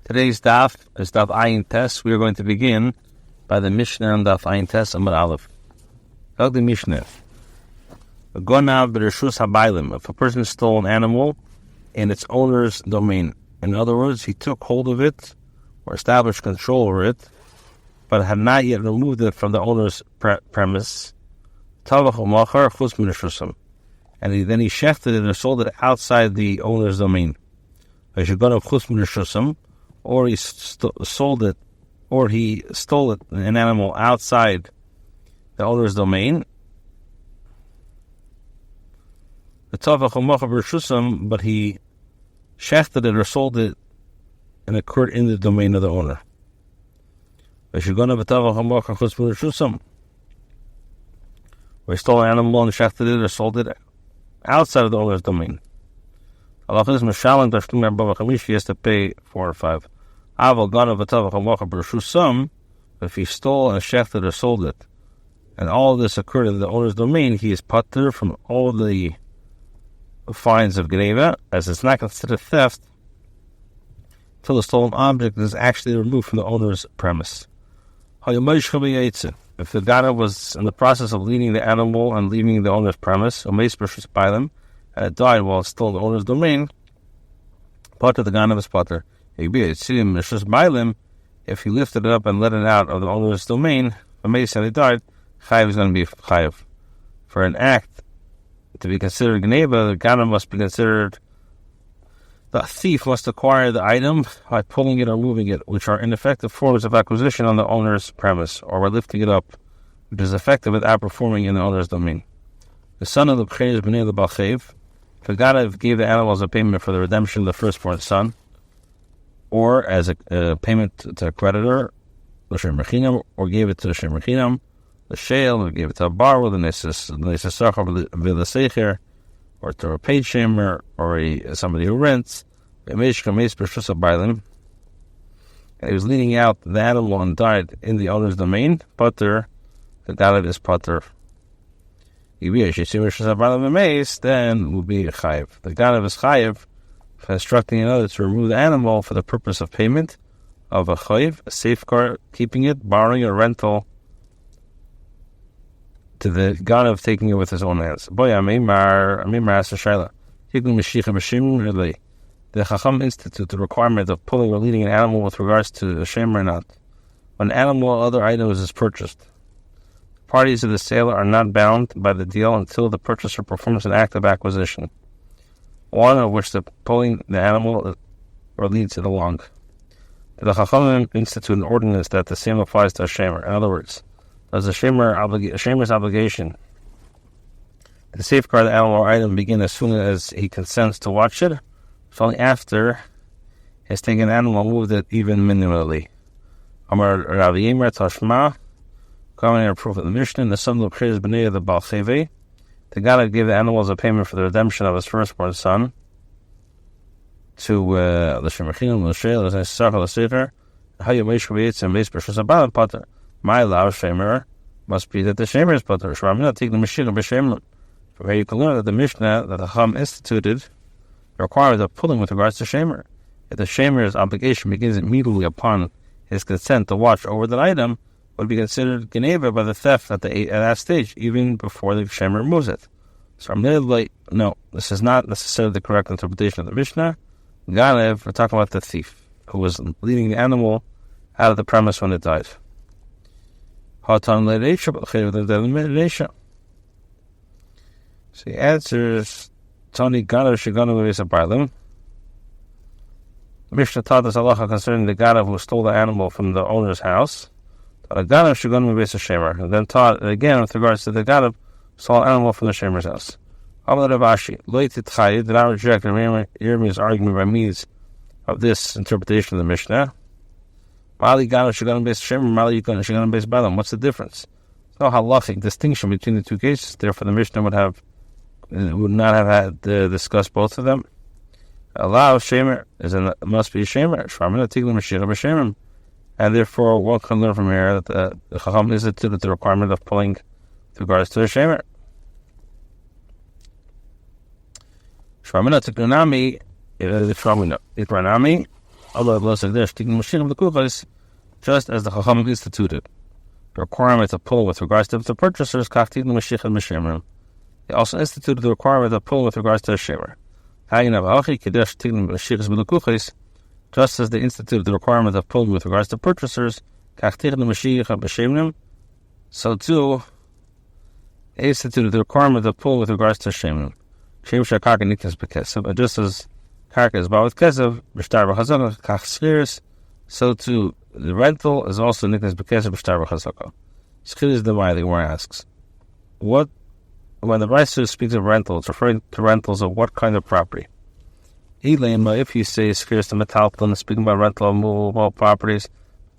Today's daf is daf ayin tes. We are going to begin by the Mishnah on daf ayin tes amud aleph. Like the Mishnah, gonav b'reshus habaylim. If a person stole an animal in its owner's domain, in other words, he took hold of it or established control over it, but had not yet removed it from the owner's premise, tavach u'machar chutz min, and then he shefted it or sold it outside the owner's domain. Or he sold it, or he stole it, an animal outside the owner's domain. But he shafted it or sold it and occurred in the domain of the owner. Or he stole an animal and shafted it or sold it outside of the owner's domain. Allah is Mashalan Dashtumar Bava Kamah, he has to pay 4 or 5. If he stole and shafted or sold it, and all of this occurred in the owner's domain, he is pater from all the fines of Geneva, as it's not considered theft until the stolen object is actually removed from the owner's premise. If the Gana was in the process of leading the animal and leaving the owner's premise, and it died while it's still in the owner's domain, pater the Gana is pater. If he lifted it up and let it out of the owner's domain, and he died, chayiv is going to be chayiv. For an act to be considered gneva, the Gana must be considered, the thief must acquire the item by pulling it or moving it, which are ineffective forms of acquisition on the owner's premise, or by lifting it up, which is effective without performing in the owner's domain. The son of the b'chein is b'nei the balchev. If the Gana gave the animal as a payment for the redemption of the firstborn son, or as a payment to a creditor, or gave it to the Shem Rechinam, the Shale, or gave it to a borrower, the Nesesachar, or to a paid shamer, or somebody who rents, and he was leading out the animal and died in the owner's domain, pater, the Ganav is pater. Then will be chayiv. The Ganav is chayiv for instructing another to remove the animal for the purpose of payment of a chayiv, a safeguard, keeping it, borrowing a rental, to the Ganav taking it with his own hands. The Chacham institute the requirement of pulling or leading an animal with regards to a shame or not. When an animal or other items is purchased, parties of the sale are not bound by the deal until the purchaser performs an act of acquisition, one of which the pulling the animal or leads it along. The Chachamim institute an ordinance that the same applies to a shamer. In other words, does a shamer's obligation to safeguard the animal or item begin as soon as he consents to watch it? It's only after he has taken the animal and moved it even minimally. Amar Rabbi Tashma, commenting on proof of the Mishnah, the son of the b'chein is b'nei the balchev. The Gana gave the animal as a payment for the redemption of his firstborn son to the Shem Rechinam, the Shale, the Nesesachar, the Sefer. How you mesh creates and base b'reshus habaylim pater. My law shamer must be that the shamer is pater. Shramina take the Mashiach b'shemer. From here you can learn that the Mishnah that the Chacham instituted the requirement of pulling with regards to shamer. If the shamer's obligation begins immediately upon his consent to watch over that item, would be considered geneva by the theft at that stage, even before the shamer removes it. So I'm like, no, this is not necessarily the correct interpretation of the Mishnah. Ganav, we're talking about the thief who was leading the animal out of the premise when it died. So he answers, Tony Ganav Shiganav is a barlim. The Mishnah taught us halacha concerning the Ganav who stole the animal from the owner's house. A Ganav Shiganav is a shamer, and then taught again with regards to the Ganav stole an animal from the shamer's house. Amar Rav Ashi, Lo Titchayi, did not reject Yirmiyah's argument by means of this interpretation of the Mishnah. Mali Ganav Shiganav is shamer, Mali Shiganav is balam. What's the difference? No halachic distinction between the two cases. Therefore, the Mishnah would not have had discussed both of them. Allah shamer must be a shamer. Shramina tigla Mashiach b'shemer. And therefore, one can learn from here that the Chacham instituted the requirement of pulling with regards to the shamer. Shramina tiknami, itranami, just as the Chachamim instituted the requirement of pulling with regards to the purchasers. They also instituted the requirement of pulling with regards to the shemer. Just as they instituted the requirement of pulling with regards to purchasers, so too they instituted the requirement of pulling with regards to shemim. And just as karka is bought with kesev, so too the rental is also niknas b'kesev b'shtar b'chazaka. Schil is the way the Gemara asks, what when the Rabbi speaks of rental, it's referring to rentals of what kind of property? If you say schil to metalton, speaking about rental of movable properties,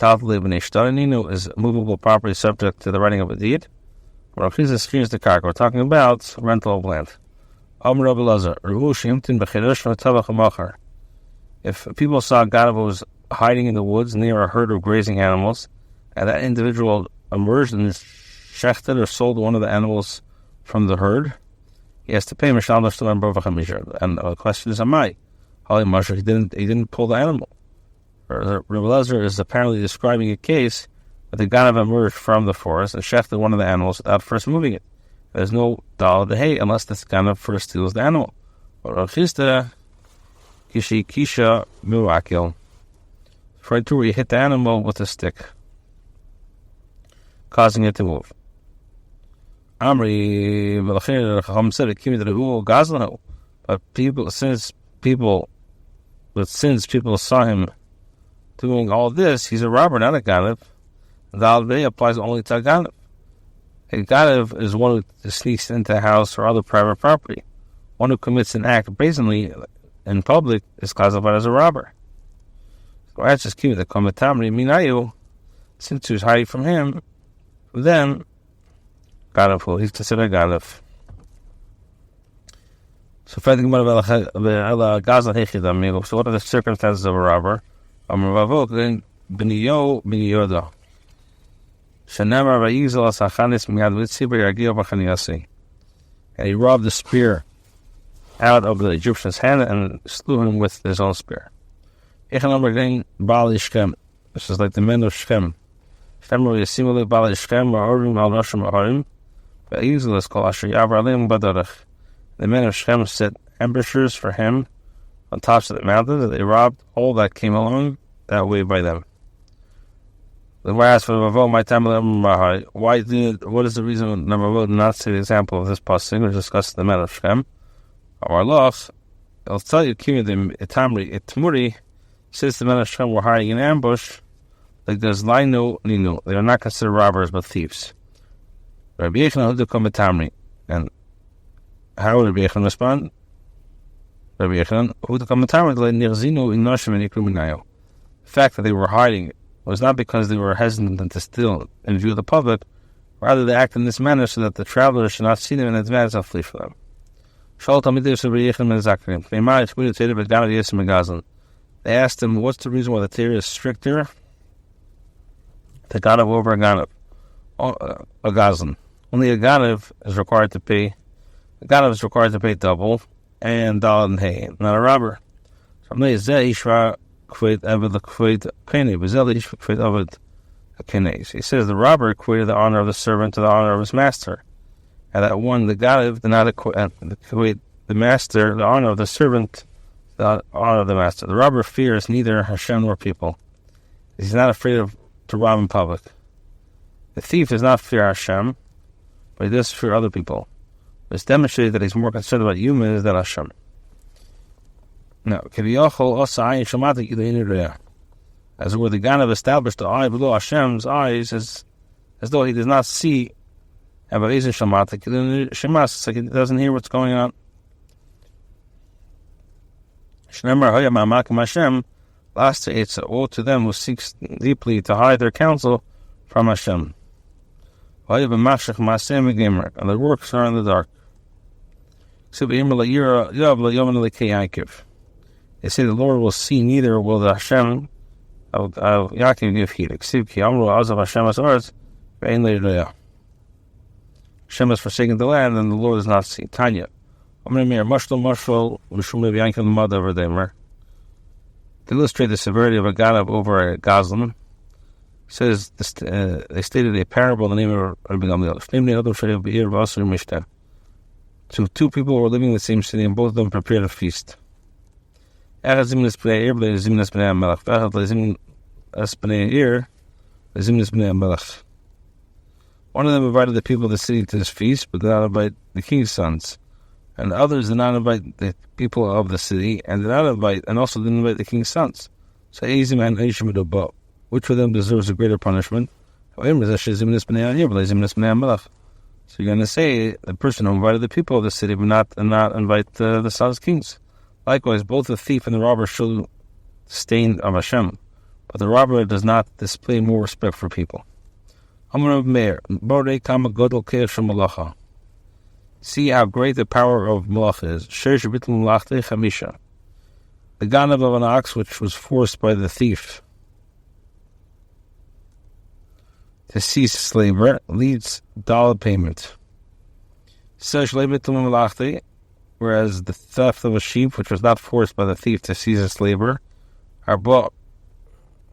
is movable property subject to the writing of a deed. We're talking about rental of land. If people saw a guy who was hiding in the woods near a herd of grazing animals, and that individual emerged and shechted or sold one of the animals from the herd, he has to pay Mishal and Bava Kamah. And the question is, he didn't pull the animal. Rabbi is apparently describing a case where the Ganav emerged from the forest and shechted one of the animals without first moving it. There's no dal to hay unless the Ganav first steals the animal. Kisha mirakil. Referring to where you hit the animal with a stick, causing it to move. Amri said, but since people saw him doing all this, he's a robber, not a ganav. The al-bey applies only to a ganav. A ganav is one who sneaks into a house or other private property. One who commits an act brazenly in public is classified as a robber. So I just keep the kometamri minayu, since he was hiding from him, then ganav, he's considered a ganav. So what are the circumstances of a robber? And he robbed the spear out of the Egyptian's hand and slew him with his own spear. This is like the men of Shem. The men of Shem set ambushers for him on tops of the mountains, and they robbed all that came along that way by them. The Gemara asked for what is the reason Namavot did not say the example of this passage, which discusses the men of Shem? Our loss, I'll tell you, Itamri, since the men of Shem were hiding in ambush, like there's Laino Nino, they are not considered robbers but thieves. Rabbi Yechon Hudu Itamri, and how would Rabbi Yechon respond? Rabbi Yechon Hudu Itamri, Nirzino Inoshim and Ikruminayo. The fact that they were hiding was not because they were hesitant to steal in view of the public, rather they acted in this manner so that the travelers should not see them in advance and flee from them. They asked him, what's the reason why the Torah is stricter? The Ganav over a Ganav. A Gazan. Only a Ganav is required to pay. A Ganav is required to pay double and Dal and Hay, not a robber. He says the robber equated the honor of the servant to the honor of his master, and that one, the Ganav, did not equate the master, the honor of the servant, the honor of the master. The robber fears neither Hashem nor people. He's not afraid to rob in public. The thief does not fear Hashem, but he does fear other people. It's demonstrated that he's more concerned about humans than Hashem. Now, as where the Ganav established the eye below Hashem's eyes as though he does not see, it's like he doesn't hear what's going on. Woe to them who seeks deeply to hide their counsel from Hashem. And their works are in the dark. They say the Lord will see, neither will the Hashem of Yaakov give heed. Hashem has forsaken the land, and the Lord does not see. Tanya. To illustrate the severity of a ganav over a gazlan, says they stated a parable in the name of Rabbi Gamliel. So two people were living in the same city, and both of them prepared a feast. One of them invited the people of the city to this feast, but did not invite the king's sons. And the others did not invite the people of the city, and also didn't invite the king's sons. So which of them deserves a greater punishment? So you're going to say the person who invited the people of the city but not invite the sons kings. Likewise, both the thief and the robber show stain of Hashem, but the robber does not display more respect for people. See how great the power of malach is. The ganav of an ox which was forced by the thief to cease slavery leads dollar payment. Whereas the theft of a sheep which was not forced by the thief to cease its labor are bought.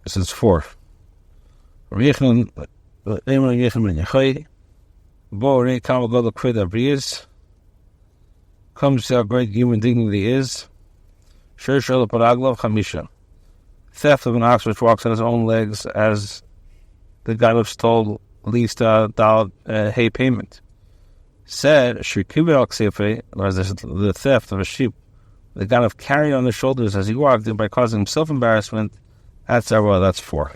This is 4. Comes to how great human dignity is. Theft of an ox which walks on his own legs, as the guy was told, leads to dollar hay payment. Said, whereas the theft of a sheep, the guy of carried on the shoulders as he walked, and by causing himself embarrassment, that's 4.